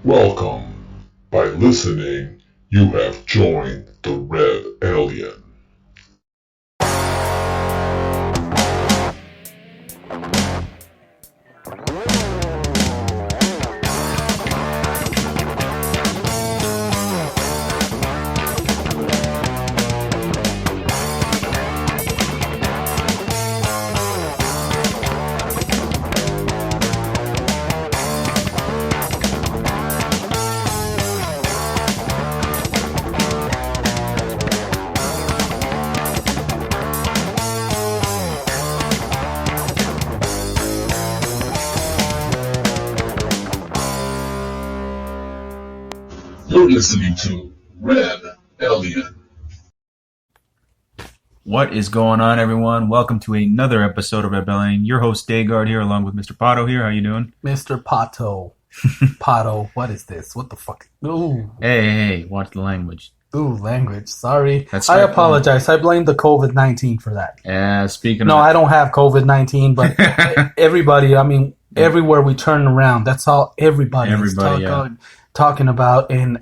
Welcome. By listening, you have joined the Red Alien. You're listening to Red Alien. What is going on, everyone? Welcome to another episode of Rebellion. Your host, Daygard, here, along with Mr. Pato here. How you doing? Mr. Pato. Pato, what is this? What the fuck? Ooh. Hey, watch the language. Ooh, language. Sorry. That's I right. apologize. I blame the COVID-19 for that. Speaking No, of... I don't have COVID-19, but everybody, everywhere we turn around, that's all everybody is talking about. And,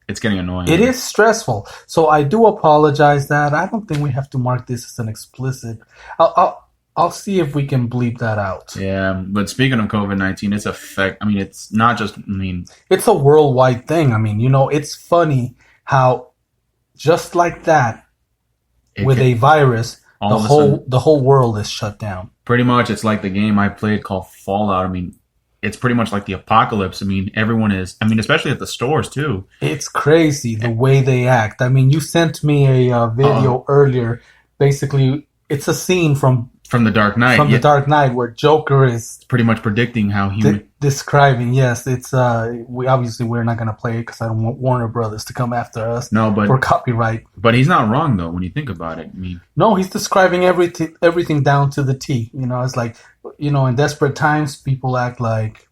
it's getting annoying. It is stressful. So I do apologize that. I don't think we have to mark this as an explicit. I'll see if we can bleep that out. Yeah, but speaking of COVID-19, it's not just, it's a worldwide thing. It's funny how just like that, with a virus, the whole world is shut down. Pretty much, it's like the game I played called Fallout. It's pretty much like the apocalypse. Everyone is, especially at the stores too. It's crazy the way they act. You sent me a video earlier. Basically, it's a scene from the Dark Knight. The Dark Knight, where Joker is pretty much predicting how human describing. Yes, it's we're not gonna play it because I don't want Warner Brothers to come after us. No, but for copyright. But he's not wrong though when you think about it. No, he's describing everything down to the T. It's like, in desperate times, people act like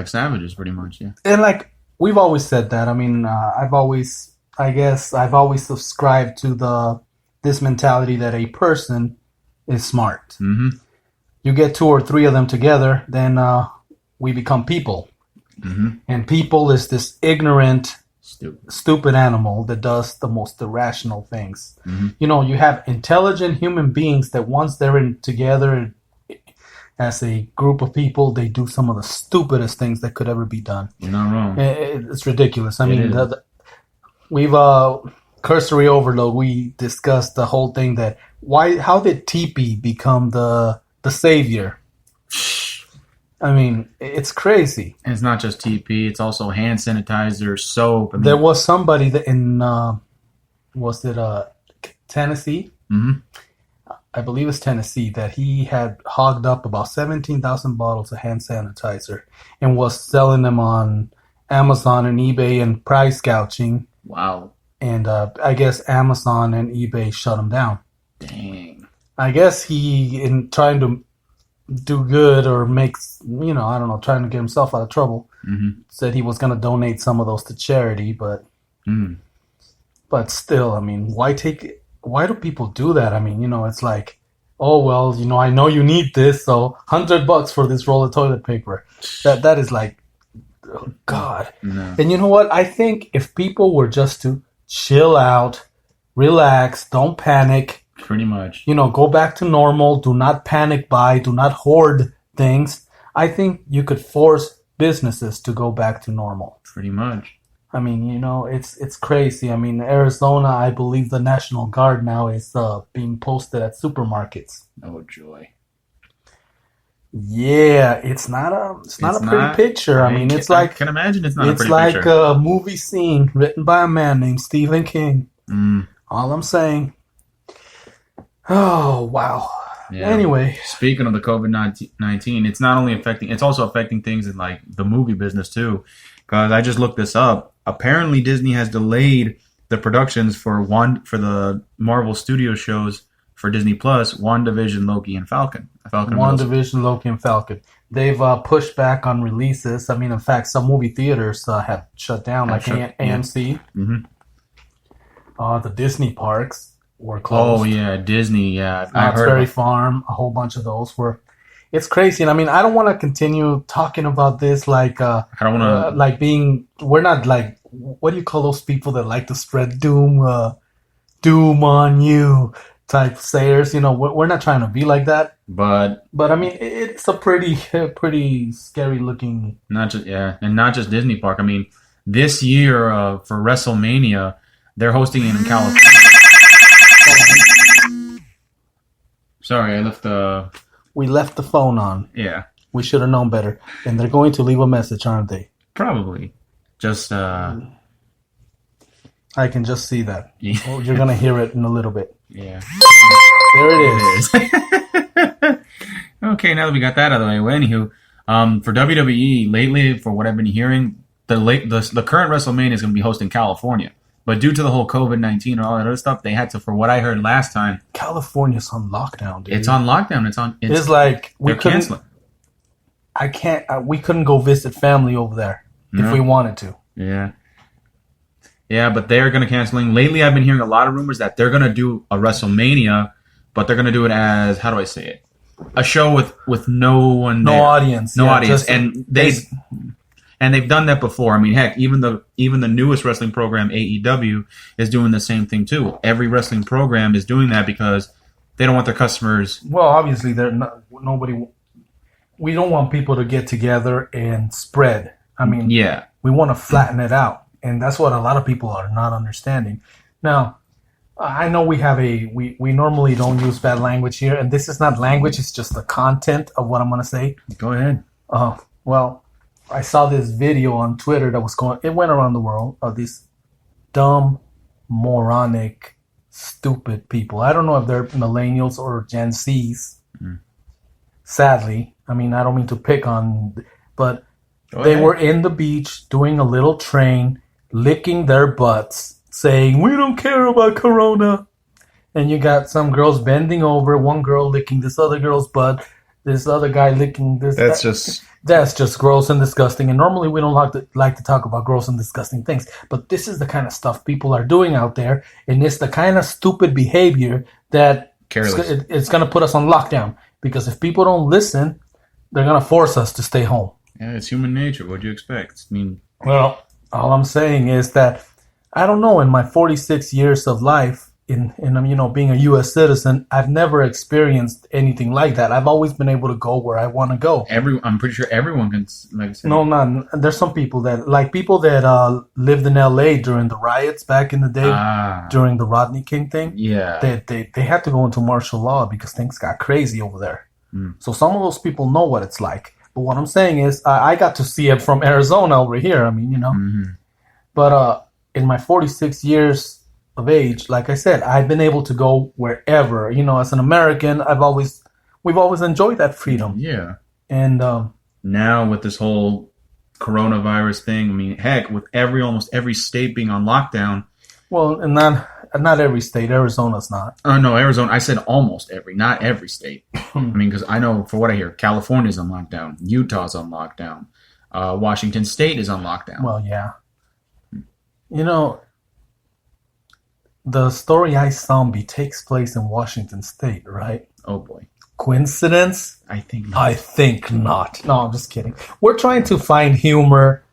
savages, pretty much. Yeah, and like we've always said that. I've always subscribed to this mentality that a person is smart. Mm-hmm. You get two or three of them together, then we become people. Mm-hmm. And people is this ignorant, stupid animal that does the most irrational things. Mm-hmm. You have intelligent human beings that once they're together as a group of people, they do some of the stupidest things that could ever be done. You're not wrong. It's ridiculous. We've cursory overload. We discussed the whole thing that how did TP become the savior? It's crazy. And it's not just TP; it's also hand sanitizer, soap. There was somebody that in was it Tennessee? Mm-hmm. I believe it's Tennessee, that he had hogged up about 17,000 bottles of hand sanitizer and was selling them on Amazon and eBay and price gouging. Wow. And I guess Amazon and eBay shut him down. Dang. I guess he, in trying to do good or trying to get himself out of trouble, mm-hmm. said he was going to donate some of those to charity. But still, why do people do that? It's like, oh, well, I know you need this, so $100 for this roll of toilet paper. That is like, oh, God. No. And you know what? I think if people were just to chill out, relax, don't panic. Pretty much. Go back to normal. Do not panic buy. Do not hoard things. I think you could force businesses to go back to normal. Pretty much. It's crazy. Arizona, I believe the National Guard now is being posted at supermarkets. Oh, joy. Yeah, it's not a pretty picture. I can imagine it's not a pretty picture. It's like a movie scene written by a man named Stephen King. All I'm saying. Oh, wow. Yeah. Anyway. Speaking of the COVID-19, it's also affecting things in like the movie business too. Because I just looked this up. Apparently Disney has delayed the productions for the Marvel Studio shows for Disney Plus, WandaVision, Loki, and Falcon. WandaVision, Loki, and Falcon. They've pushed back on releases. In fact, some movie theaters have shut down, AMC. Mm-hmm. The Disney parks were closed. Oh, yeah, Disney, yeah. Knott's Berry Farm, a whole bunch of those were. it's crazy. And I mean, I don't want to continue talking about this like I don't want to. like being. We're not like, what do you call those people that like to spread doom, doom on you type sayers? You know, we're not trying to be like that. But I mean, it's a pretty scary looking. not just Disney Park. I mean, this year for WrestleMania, they're hosting it in California. Sorry, I left the. We left the phone on. Yeah, We should have known better. And they're going to leave a message, aren't they? probably. Just I can just see that. yeah. Oh, you're gonna hear it in a little bit. Yeah. There it is. Okay, now that we got that out of the way. Well, anywho, for WWE lately, for what I've been hearing, the current WrestleMania is going to be hosted in California, but due to the whole COVID-19 and all that other stuff, they had to. For what I heard last time, California's on lockdown, dude. it's on lockdown. It's like we they're couldn't. canceling. I can't. We couldn't go visit family over there if No. we wanted to. Yeah. Yeah, but they're going to canceling. Lately, I've been hearing a lot of rumors that they're going to do a WrestleMania, but they're going to do it as, how do I say it? A show with no one No there. audience. No Yeah, audience. just- And they've done that before. I mean, heck, even the newest wrestling program, AEW, is doing the same thing too. Every wrestling program is doing that because they don't want their customers. Well, obviously, they're not. Nobody. We don't want people to get together and spread. I mean, Yeah. we want to flatten it out, and that's what a lot of people are not understanding. Now, I know we have we normally don't use bad language here, and this is not language; it's just the content of what I'm going to say. Go ahead. Well, I saw this video on Twitter that was it went around the world of these dumb, moronic, stupid people. I don't know if they're millennials or Gen Zs. Sadly, I mean, I don't mean to pick on, but they were in the beach doing a little train, licking their butts, saying, "We don't care about Corona." And you got some girls bending over, one girl licking this other girl's butt, this other guy licking this. That's just gross and disgusting. And normally we don't like to talk about gross and disgusting things, but this is the kind of stuff people are doing out there, and it's the kind of stupid behavior that it's going to put us on lockdown. Because if people don't listen, they're going to force us to stay home. Yeah, it's human nature. What do you expect? I mean, well, all I'm saying is that I don't know. In my 46 years of life, in being a U.S. citizen, I've never experienced anything like that. I've always been able to go where I want to go. I'm pretty sure everyone can. Like I said, No, not. There's some people that lived in L.A. during the riots back in the day, during the Rodney King thing. Yeah, they had to go into martial law because things got crazy over there. So some of those people know what it's like. But what I'm saying is, I got to see it from Arizona over here. I mean, But in my 46 years of age, like I said, I've been able to go wherever. As an American, we've always enjoyed that freedom. Yeah. And now with this whole coronavirus thing, I mean, heck, with almost every state being on lockdown. Well, and not every state. Arizona's not. No, Arizona. I said almost every, not every state. I mean, because I know for what I hear, California's on lockdown, Utah's on lockdown, Washington State is on lockdown. Well, yeah. The story I Zombie takes place in Washington State, right? Oh boy. Coincidence? I think not. I think not. No, I'm just kidding. We're trying to find humor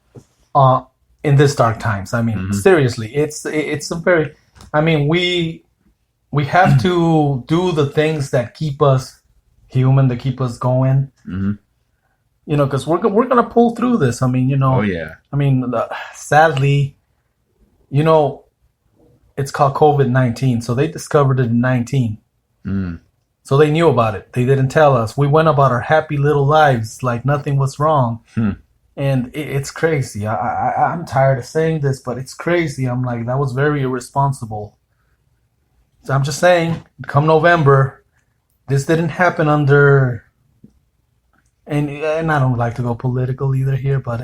in this dark times. I mean, seriously, it's a very. I mean, we have to do the things that keep us human, that keep us going. Because we're gonna pull through this. I mean, Oh yeah. I mean, sadly, it's called Covid-19. So they discovered it in 19. So they knew about it. They didn't tell us. We went about our happy little lives like nothing was wrong. And it's crazy. I'm tired of saying this, but it's crazy. I'm like, that was very irresponsible. So I'm just saying, come November, this didn't happen under... And I don't like to go political either here, but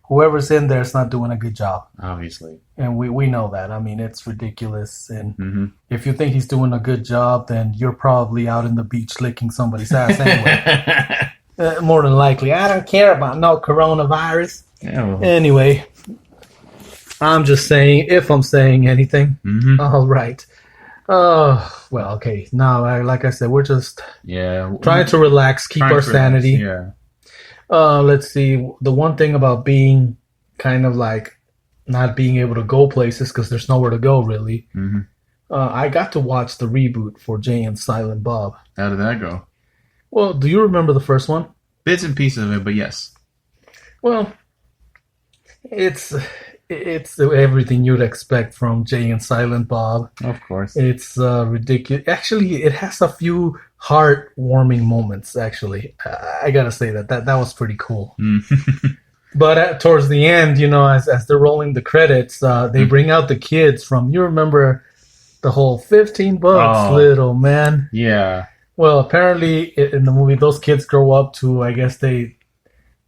whoever's in there is not doing a good job. Obviously. And we know that. I mean, it's ridiculous. And if you think he's doing a good job, then you're probably out in the beach licking somebody's ass anyway. More than likely. I don't care about no coronavirus. Yeah, well. Anyway, I'm just saying, if I'm saying anything. All right. Well, okay. Now, like I said, we're just Yeah. trying to relax, keep Trying our to relax, sanity. Yeah. Let's see. The one thing about being kind of like not being able to go places because there's nowhere to go really. Mm-hmm. I got to watch the reboot for Jay and Silent Bob. How did that go? Well, do you remember the first one? Bits and pieces of it, but yes. Well, it's everything you'd expect from Jay and Silent Bob. Of course. It's ridiculous. Actually, it has a few heartwarming moments. Actually, I gotta say that was pretty cool. But towards the end, as they're rolling the credits, they bring out the kids from. You remember the whole 15 bucks, little man. Yeah. Well, apparently in the movie, those kids grow up to. I guess they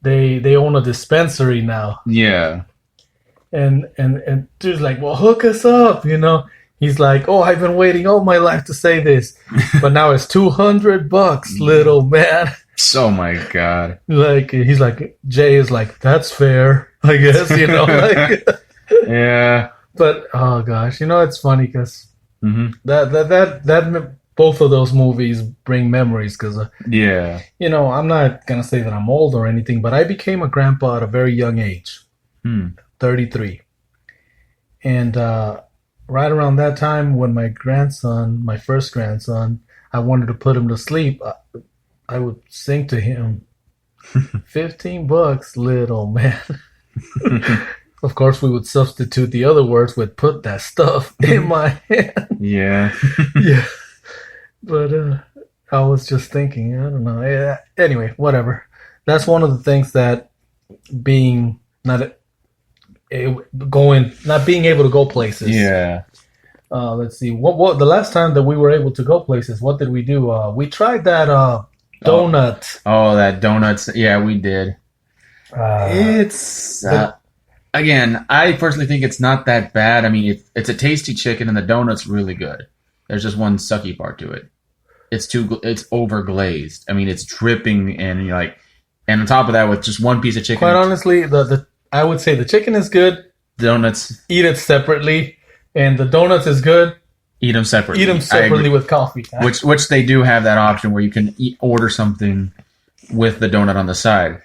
own a dispensary now. Yeah. And dude's like, well, hook us up, He's like, oh, I've been waiting all my life to say this, but now it's $200, little man. Oh my god! Like he's like, Jay is like, that's fair, I guess, Like, yeah. But oh gosh, it's funny because that both of those movies bring memories because yeah, I'm not gonna say that I'm old or anything, but I became a grandpa at a very young age, 33, and right around that time when my first grandson, I wanted to put him to sleep. I would sing to him, 15 bucks, little man. Of course, we would substitute the other words with put that stuff in my hand. Yeah. Yeah. But I was just thinking, I don't know. Yeah. Anyway, whatever. That's one of the things that being not being able to go places. Yeah. Let's see. What the last time that we were able to go places, what did we do? We tried that donut. Oh, that donuts. Yeah, we did. It's again, I personally think it's not that bad. I mean, it's a tasty chicken, and the donut's really good. There's just one sucky part to it. It's over glazed. I mean, it's dripping, and you're like, and on top of that, with just one piece of chicken. Quite honestly, I would say the chicken is good. Donuts, eat it separately, and the donuts is good. Eat them separately. Eat them separately with coffee. Which they do have that option where you can order something with the donut on the side.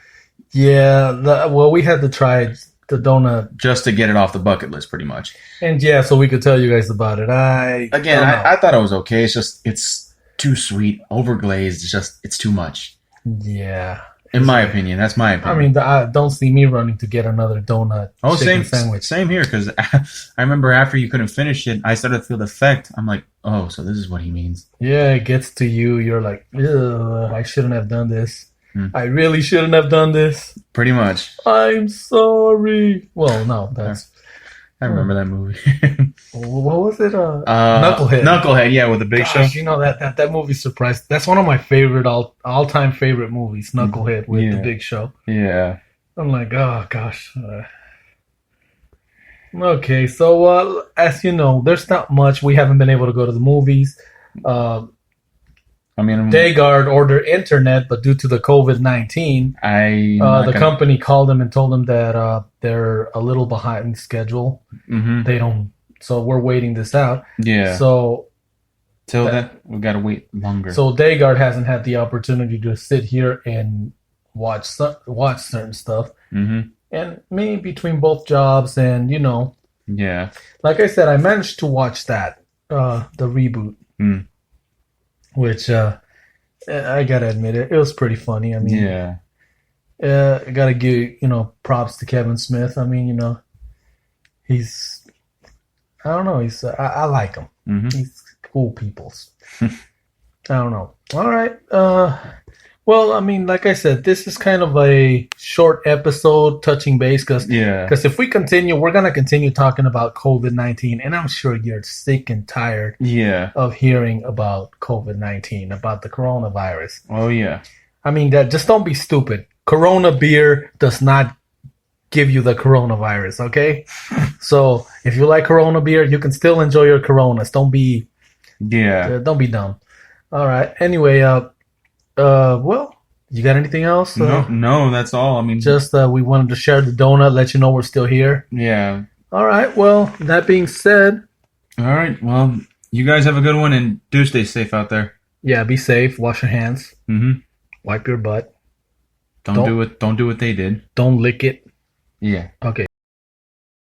Yeah, we had to try the donut just to get it off the bucket list, pretty much. And yeah, so we could tell you guys about it. I thought it was okay. It's too sweet, overglazed. It's too much. Yeah. In my opinion, that's my opinion. I mean, don't see me running to get another donut. Chicken sandwich. Same here, because I remember after you couldn't finish it, I started to feel the effect. I'm like, oh, so this is what he means. Yeah, it gets to you. You're like, I shouldn't have done this. I really shouldn't have done this. Pretty much. I'm sorry. Well, no, that's... I remember that movie. What was it? Knucklehead. Knucklehead, yeah, with the Big Show. That movie surprised. That's one of my favorite all-time favorite movies. Knucklehead with the Big Show. Yeah. I'm like, oh gosh. Okay, so as you know, there's not much. We haven't been able to go to the movies. Dayguard ordered internet, but due to the COVID-19, the company called them and told them that they're a little behind schedule. Mm-hmm. They don't, so we're waiting this out. Yeah. So till that we gotta wait longer. So Dayguard hasn't had the opportunity to sit here and watch certain stuff. Mm-hmm. And me between both jobs and yeah. Like I said, I managed to watch that the reboot. Mm. Which, I gotta admit, it was pretty funny. I mean, yeah. I gotta give, props to Kevin Smith. I mean, he's, I don't know, I like him. Mm-hmm. He's cool peoples. I don't know. All right. Well, I mean, like I said, this is kind of a short episode touching base because if we continue, we're going to continue talking about COVID-19. And I'm sure you're sick and tired of hearing about COVID-19, about the coronavirus. Oh, yeah. I mean, just don't be stupid. Corona beer does not give you the coronavirus, okay? So if you like Corona beer, you can still enjoy your Coronas. Don't be dumb. All right. Anyway, well, you got anything else? No, that's all. I mean, just we wanted to share the donut, let you know we're still here. Yeah. All right. Well, that being said, all right. Well, You guys have a good one, and do stay safe out there. Yeah, be safe. Wash your hands. Mm-hmm. Wipe your butt. Don't do what they did. Don't lick it. Yeah. Okay.